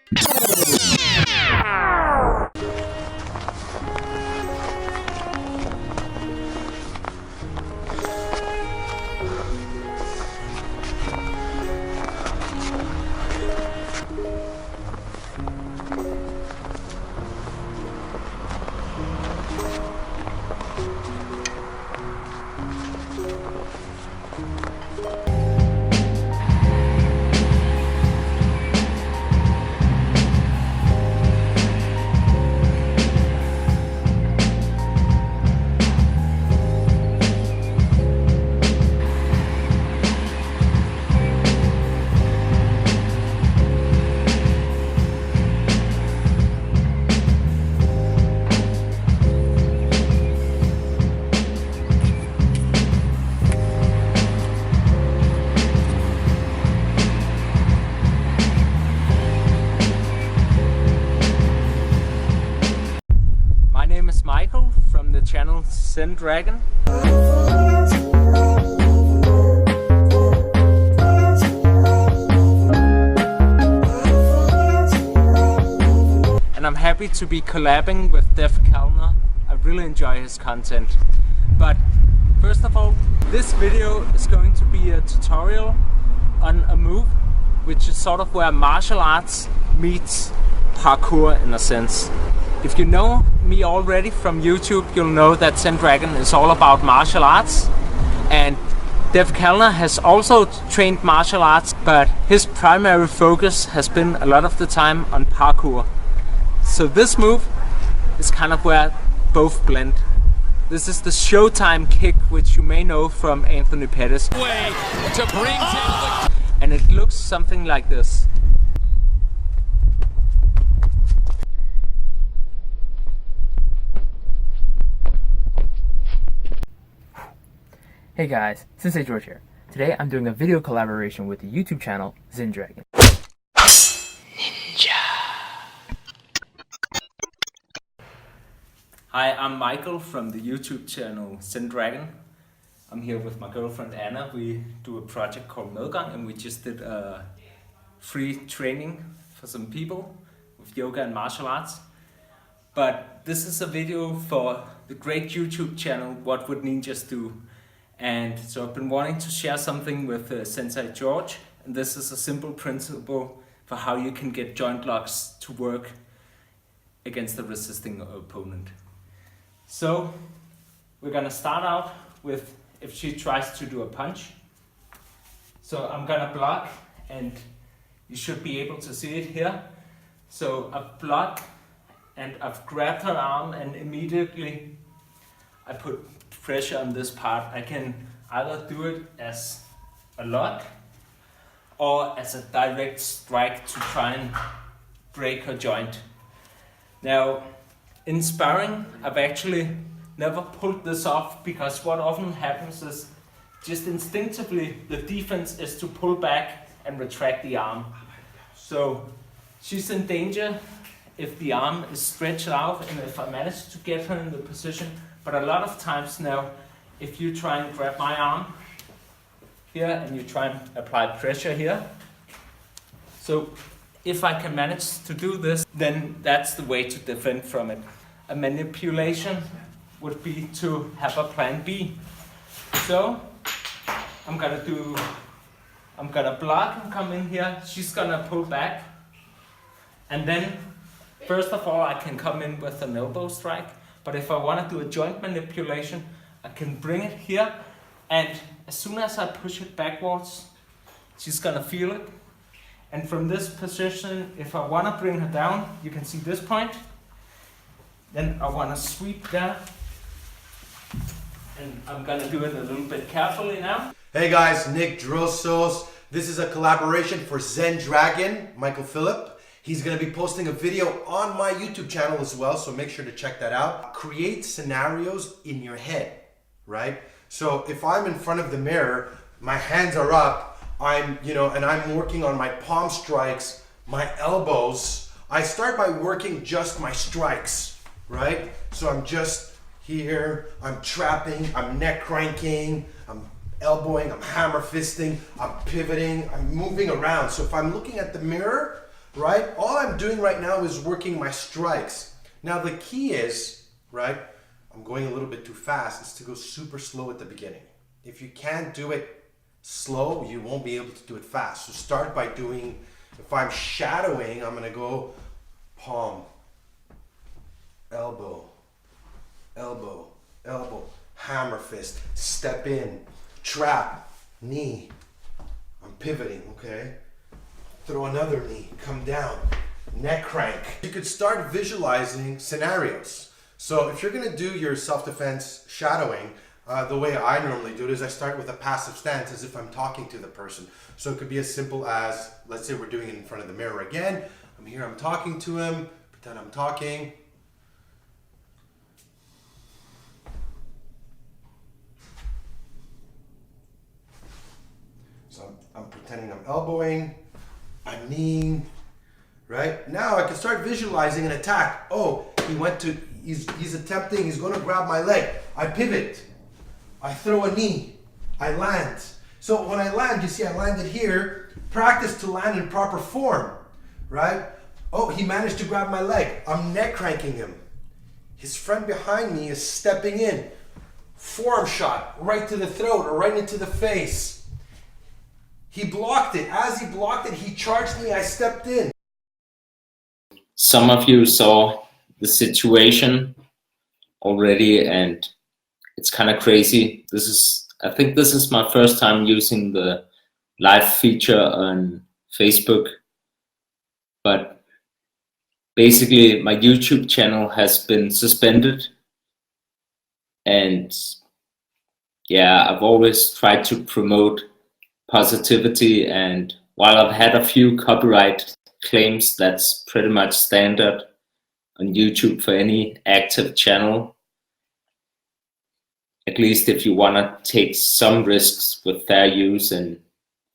My name is Michael from the channel Zen Dragon. And I'm happy to be collabing with Def Kellner. I really enjoy his content. But first of all, this video is going to be a tutorial on a move which is sort of where martial arts meets parkour in a sense. If you know me already from YouTube, you'll know that Zen Dragon is all about martial arts, and Def Kellner has also trained martial arts, but his primary focus has been a lot of the time on parkour. So this move is kind of where both blend. This is the Showtime Kick, which you may know from Anthony Pettis. And it looks something like this. Hey guys, Sensei George here. Today I'm doing a video collaboration with the YouTube channel Zen Dragon. Ninja. Hi, I'm Michael from the YouTube channel Zen Dragon. I'm here with my girlfriend Anna. We do a project called Medgang, and we just did a free training for some people with yoga and martial arts. But this is a video for the great YouTube channel What Would Ninjas Do? And so I've been wanting to share something with Sensei George, and this is a simple principle for how you can get joint locks to work against a resisting opponent. So we're gonna start out with if she tries to do a punch. So I'm gonna block, and you should be able to see it here. So I've blocked and I've grabbed her arm, and immediately I put pressure on this part. I can either do it as a lock or as a direct strike to try and break her joint. Now, in sparring, I've actually never pulled this off, because what often happens is just instinctively the defense is to pull back and retract the arm. So she's in danger if the arm is stretched out and if I manage to get her in the position. But a lot of times now, if you try and grab my arm here and you try and apply pressure here, so if I can manage to do this, then that's the way to defend from it. A manipulation would be to have a plan B. So I'm gonna block and come in here. She's gonna pull back, and then first of all I can come in with an elbow strike. But if I want to do a joint manipulation, I can bring it here, and as soon as I push it backwards, she's gonna feel it. And from this position, if I want to bring her down, you can see this point. Then I want to sweep down, and I'm gonna do it a little bit carefully now. Hey guys, Nick Drossos. This is a collaboration for Zen Dragon, Michael Phillip. He's going to be posting a video on my YouTube channel as well, so make sure to check that out. Create scenarios in your head, right? So if I'm in front of the mirror, my hands are up, and I'm working on my palm strikes, my elbows. I start by working just my strikes, right? So I'm just here, I'm trapping, I'm neck cranking, I'm elbowing, I'm hammer fisting, I'm pivoting, I'm moving around. So if I'm looking at the mirror, right? All I'm doing right now is working my strikes. Now the key is, right, I'm going a little bit too fast, is to go super slow at the beginning. If you can't do it slow, you won't be able to do it fast. So start by doing, if I'm shadowing, I'm gonna go palm, elbow, elbow, elbow, hammer fist, step in, trap, knee. I'm pivoting, okay? Throw another knee, come down, neck crank. You could start visualizing scenarios. So if you're gonna do your self-defense shadowing, the way I normally do it is I start with a passive stance as if I'm talking to the person. So it could be as simple as, let's say we're doing it in front of the mirror again. I'm here, I'm talking to him, pretend I'm talking. So I'm pretending I'm elbowing, I'm kneeing, right? Now I can start visualizing an attack. Oh, he's attempting, he's gonna grab my leg. I pivot, I throw a knee, I land. So when I land, you see I landed here, practice to land in proper form, right? Oh, he managed to grab my leg. I'm neck cranking him. His friend behind me is stepping in. Forearm shot, right to the throat or right into the face. He blocked it. As he blocked it, he charged me, I stepped in. Some of you saw the situation already, and it's kind of crazy. I think this is my first time using the live feature on Facebook, but basically my YouTube channel has been suspended, and yeah, I've always tried to promote positivity, and while I've had a few copyright claims, that's pretty much standard on YouTube for any active channel. At least if you want to take some risks with fair use and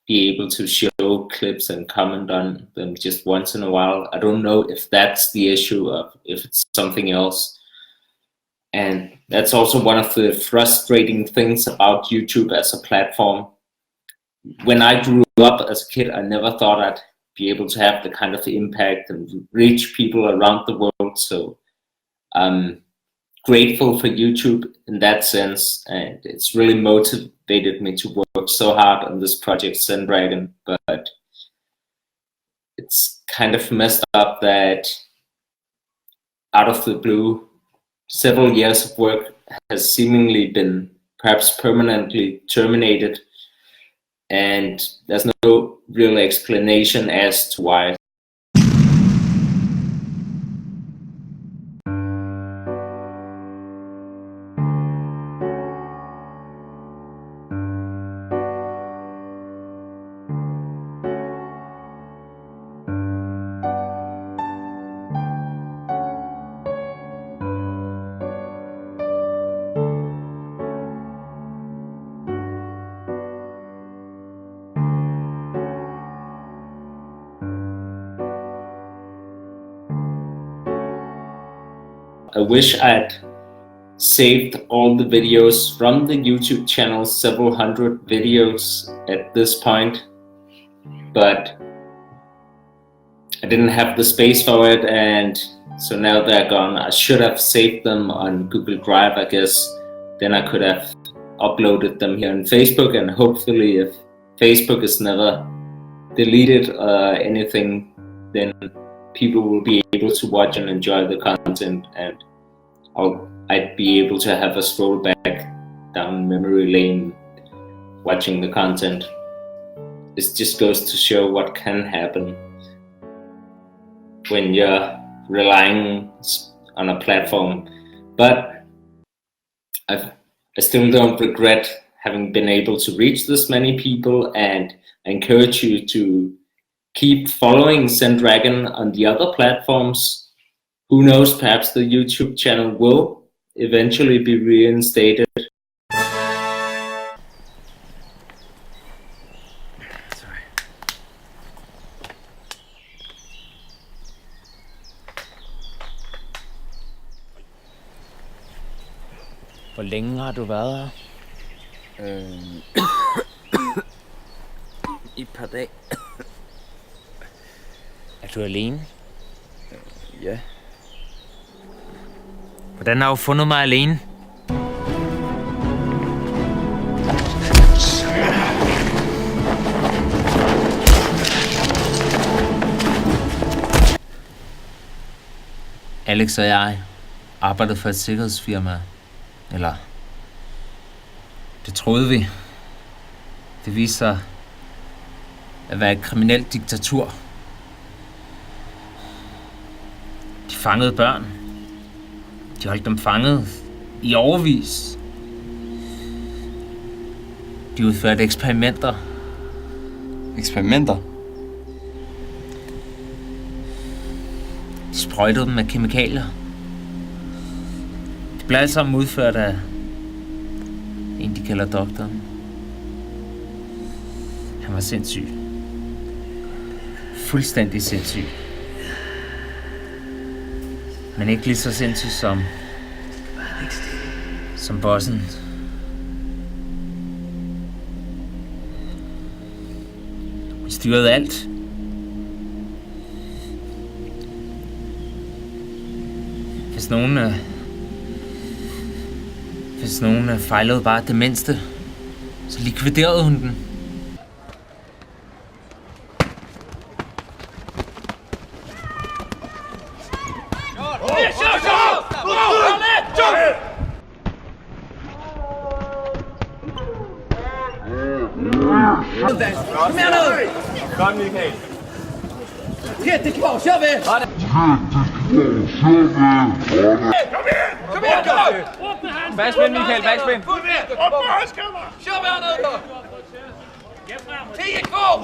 be able to show clips and comment on them just once in a while. I don't know if that's the issue or if it's something else. And that's also one of the frustrating things about YouTube as a platform. When I grew up as a kid, I never thought I'd be able to have the kind of impact and reach people around the world. So I'm grateful for YouTube in that sense, and it's really motivated me to work so hard on this project Zen Dragon. But it's kind of messed up that out of the blue, several years of work has seemingly been perhaps permanently terminated, and there's no real explanation as to why. I wish I'd saved all the videos from the YouTube channel, several hundred videos at this point, but I didn't have the space for it, and so now they're gone. I should have saved them on Google Drive, I guess. Then I could have uploaded them here on Facebook, and hopefully if Facebook is never deleted or anything, then people will be able to watch and enjoy the content, and I'd be able to have a stroll back down memory lane watching the content. This just goes to show what can happen when you're relying on a platform. But I still don't regret having been able to reach this many people, and I encourage you to keep following Zen Dragon on the other platforms. Who knows, perhaps the YouTube channel will eventually be reinstated. Sorry. Hvor længe har du været her? I et par dage. Er du alene? Ja. Hvordan har du fundet mig alene? Alex og jeg arbejdede for et sikkerhedsfirma. Eller... det troede vi. Det viste sig at være et kriminelt diktatur. De fangede børn. De holdt dem fanget i årevis. De udførte eksperimenter. Eksperimenter? De sprøjtede dem med kemikalier. Det blev alt sammen udført af en, de kalder doktoren. Han var sindssyg. Fuldstændig sindssyg. Men ikke lige så sindssyg som bossen. Vi styrede alt. Hvis nogen fejlede bare det mindste, så likviderede hun den. Kom her nu! Godt, Michael. Tæt det kvar, kør ved! Kom her! Backspin, Michael, backspin. Kør med hernede! 10 kvar!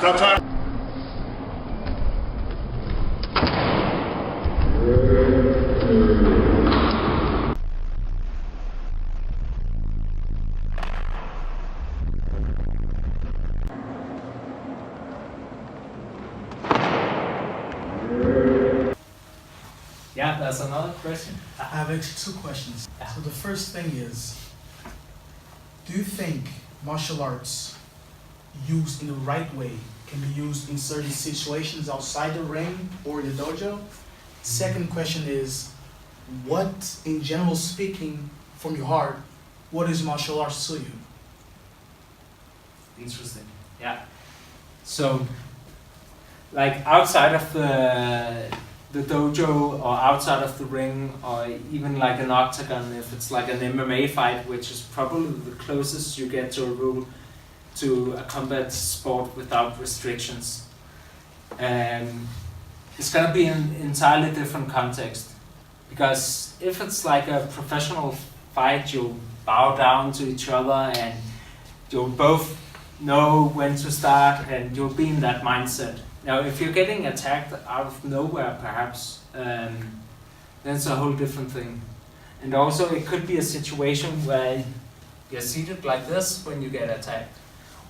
Stop time. Yeah, that's another question. I have actually 2 questions. So the first thing is, do you think martial arts used in the right way can be used in certain situations outside the ring or in the dojo? Second question is, what, in general speaking, from your heart, what is martial arts to you? Interesting. Yeah. So, like outside of the dojo or outside of the ring or even like an octagon, if it's like an MMA fight, which is probably the closest you get to a rule to a combat sport without restrictions. It's gonna be an entirely different context, because if it's like a professional fight, you'll bow down to each other and you'll both know when to start and you'll be in that mindset. Now, if you're getting attacked out of nowhere, perhaps, then it's a whole different thing. And also, it could be a situation where you're seated like this when you get attacked.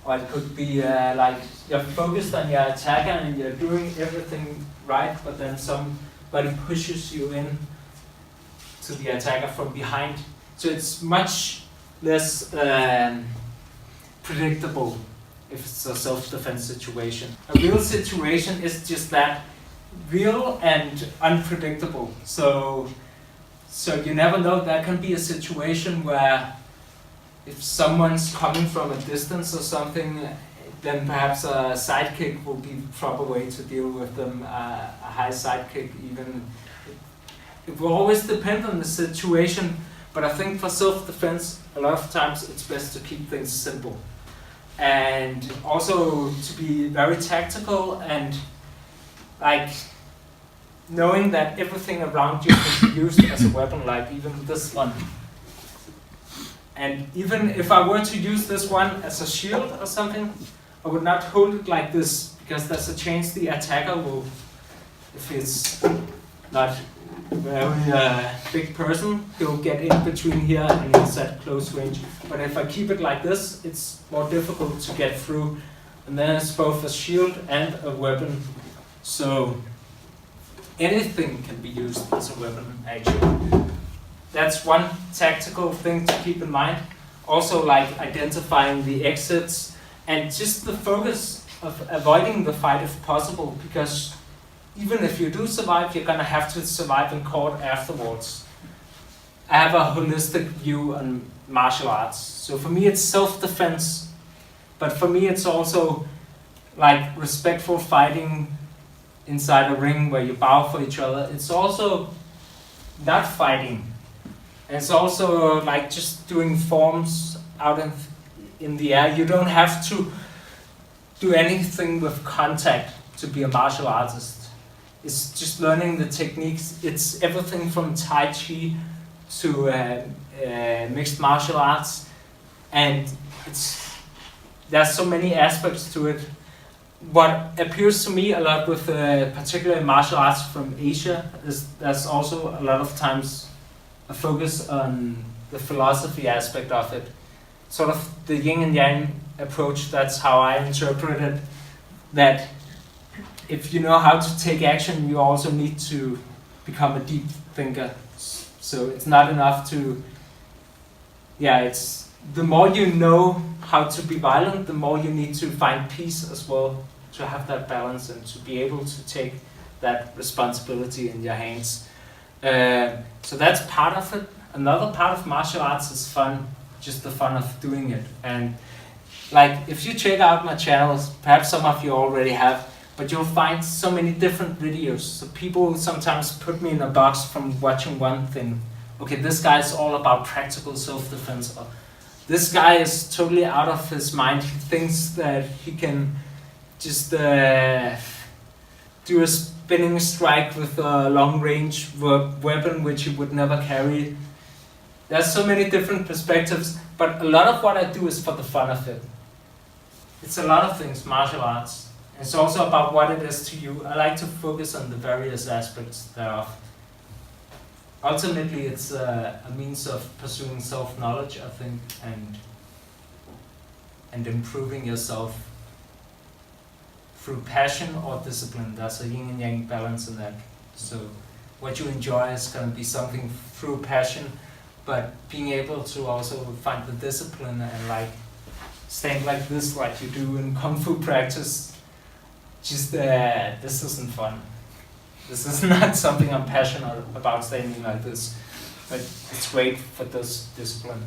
Or it could be like you're focused on your attacker and you're doing everything right, but then somebody pushes you in to the attacker from behind. So it's much less predictable if it's a self-defense situation. A real situation is just that, real and unpredictable. So you never know. There can be a situation where if someone's coming from a distance or something, then perhaps a side kick will be the proper way to deal with them, a high side kick even. It will always depend on the situation, but I think for self-defense, a lot of times it's best to keep things simple. And also to be very tactical and like knowing that everything around you can be used as a weapon, like even this one. And even if I were to use this one as a shield or something, I would not hold it like this, because there's a chance the attacker will, if it's not very big person, he'll get in between here and it's at close range. But if I keep it like this, it's more difficult to get through. And then it's both a shield and a weapon. So anything can be used as a weapon, actually. That's one tactical thing to keep in mind. Also, like identifying the exits and just the focus of avoiding the fight if possible, because even if you do survive, you're gonna have to survive in court afterwards. I have a holistic view on martial arts. So for me, it's self-defense, but for me, it's also like respectful fighting inside a ring where you bow for each other. It's also not fighting. It's also like just doing forms out in the air. You don't have to do anything with contact to be a martial artist. It's just learning the techniques. It's everything from Tai Chi to mixed martial arts, and there's so many aspects to it. What appears to me a lot with particularly martial arts from Asia is there's also a lot of times a focus on the philosophy aspect of it. Sort of the yin and yang approach, that's how I interpret it. That if you know how to take action, you also need to become a deep thinker. So it's not enough to, it's the more you know how to be violent, the more you need to find peace as well, to have that balance and to be able to take that responsibility in your hands. So that's part of it. Another part of martial arts is fun, just the fun of doing it. And like if you check out my channels, perhaps some of you already have, but you'll find so many different videos. So people sometimes put me in a box from watching one thing. Okay, this guy is all about practical self-defense. Or this guy is totally out of his mind. He thinks that he can just do a spinning strike with a long-range weapon which he would never carry. There's so many different perspectives, but a lot of what I do is for the fun of it. It's a lot of things, martial arts. It's also about what it is to you. I like to focus on the various aspects thereof. Ultimately, it's a means of pursuing self-knowledge, I think, and improving yourself through passion or discipline. There's a yin and yang balance in that. So what you enjoy is going to be something through passion, but being able to also find the discipline and like stand like this, like you do in Kung Fu practice, just this isn't fun. This is not something I'm passionate about, standing like this, but it's great for this discipline.